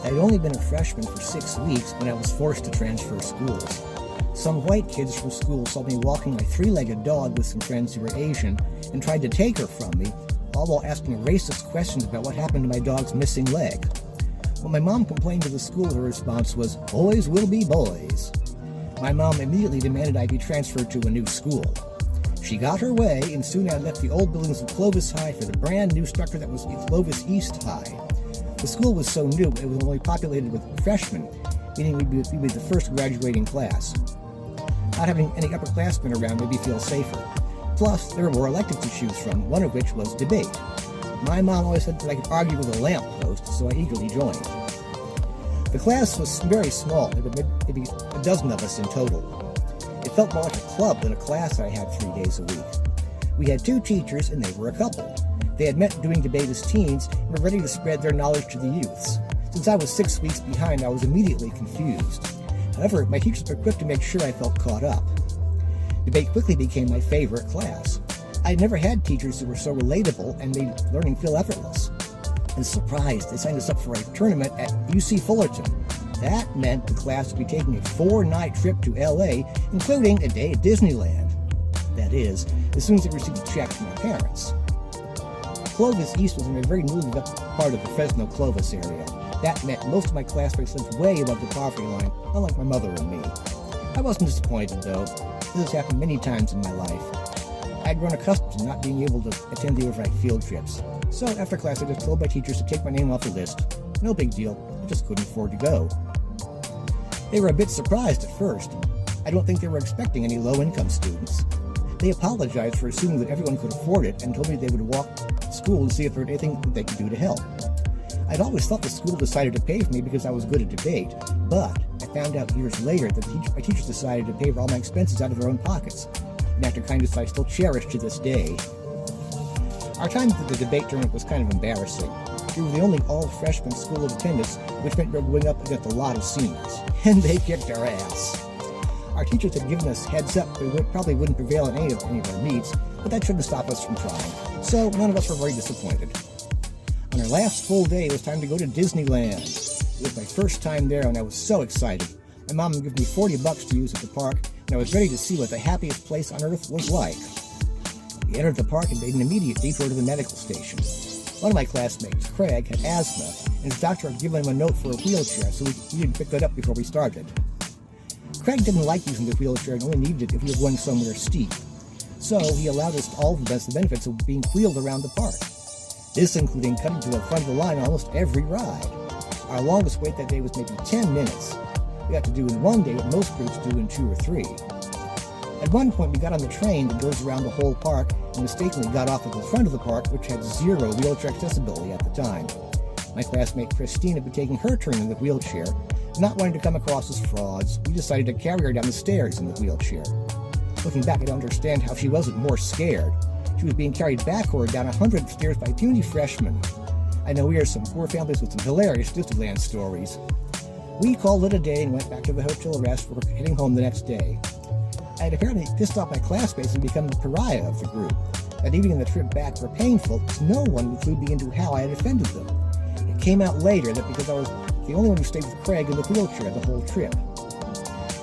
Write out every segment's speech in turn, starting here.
I had only been a freshman for 6 weeks when I was forced to transfer schools. Some white kids from school saw me walking my three-legged dog with some friends who were Asian and tried to take her from me, all while asking racist questions about what happened to my dog's missing leg. When my mom complained to the school, her response was, "Boys will be boys." My mom immediately demanded I be transferred to a new school. She got her way, and soon I left the old buildings of Clovis High for the brand new structure that was Clovis East High. The school was so new, it was only populated with freshmen, meaning we'd be the first graduating class. Not having any upperclassmen around made me feel safer. Plus, there were more electives to choose from, one of which was debate. My mom always said that I could argue with a lamppost, so I eagerly joined. The class was very small. There were maybe a dozen of us in total. It felt more like a club than a class I had 3 days a week. We had 2 teachers, and they were a couple. They had met doing debate as teens and were ready to spread their knowledge to the youths. Since I was 6 weeks behind, I was immediately confused. However, my teachers were quick to make sure I felt caught up. Debate quickly became my favorite class. I'd never had teachers who were so relatable and made learning feel effortless. And surprised, they signed us up for a tournament at UC Fullerton. That meant the class would be taking a 4-night trip to LA, including a day at Disneyland. That is, as soon as they received a check from our parents. Clovis East was in a very newly developed part of the Fresno Clovis area. That meant most of my classmates lived way above the poverty line, unlike my mother and me. I wasn't disappointed, though. This has happened many times in my life. I'd grown accustomed to not being able to attend the overnight field trips. So after class, I just told my teachers to take my name off the list. No big deal. I just couldn't afford to go. They were a bit surprised at first. I don't think they were expecting any low-income students. They apologized for assuming that everyone could afford it and told me they would walk to school to see if there was anything that they could do to help. I'd always thought the school decided to pay for me because I was good at debate, but I found out years later that my teachers decided to pay for all my expenses out of their own pockets, an act of kindness I still cherish to this day. Our time at the debate tournament was kind of embarrassing. We were the only all-freshman school of attendance, which meant we were going up against a lot of seniors, and they kicked our ass. Our teachers had given us heads up that we probably wouldn't prevail in any of our meets, but that shouldn't stop us from trying, so none of us were very disappointed. On our last full day, it was time to go to Disneyland. It was my first time there, and I was so excited. My mom had given me $40 to use at the park, and I was ready to see what the happiest place on earth was like. We entered the park and made an immediate detour to the medical station. One of my classmates, Craig, had asthma, and his doctor had given him a note for a wheelchair, so he didn't pick that up before we started. Craig didn't like using the wheelchair and only needed it if we were going somewhere steep. So he allowed us all the benefits of being wheeled around the park. This including cutting to the front of the line on almost every ride. Our longest wait that day was maybe 10 minutes. We got to do in one day what most groups do in 2 or 3. At one point we got on the train that goes around the whole park and mistakenly got off at the front of the park, which had 0 wheelchair accessibility at the time. My classmate Christine had been taking her turn in the wheelchair. Not wanting to come across as frauds, we decided to carry her down the stairs in the wheelchair. Looking back, I don't understand how she wasn't more scared. She was being carried backward down 100 stairs by puny freshmen. I know we are some poor families with some hilarious Disneyland stories. We called it a day and went back to the hotel rest before heading home the next day. I had apparently pissed off my classmates and become the pariah of the group. That evening and the trip back were painful because no one would clue me into how I had offended them. It came out later that because I was the only one who stayed with Craig in the wheelchair the whole trip.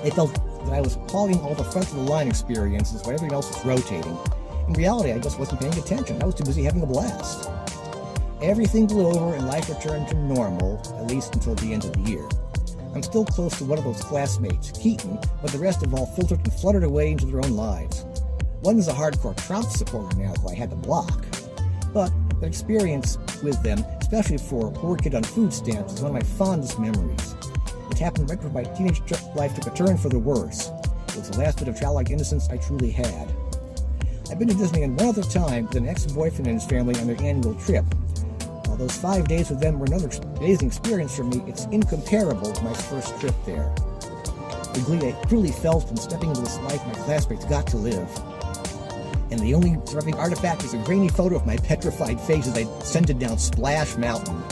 They felt that I was hogging all the front of the line experiences while everyone else was rotating. In reality, I just wasn't paying attention. I was too busy having a blast. Everything blew over and life returned to normal, at least until the end of the year. I'm still close to one of those classmates, Keaton, but the rest have all filtered and fluttered away into their own lives. One is a hardcore Trump supporter now who I had to block. But the experience with them, especially for a poor kid on food stamps, is one of my fondest memories. It happened right before my teenage life took a turn for the worse. It was the last bit of childlike innocence I truly had. I've been to Disneyland one other time with an ex-boyfriend and his family on their annual trip. While those 5 days with them were another amazing experience for me, it's incomparable to my first trip there. The glee I truly felt in stepping into this life my classmates got to live. And the only surviving artifact is a grainy photo of my petrified face as I descended down Splash Mountain.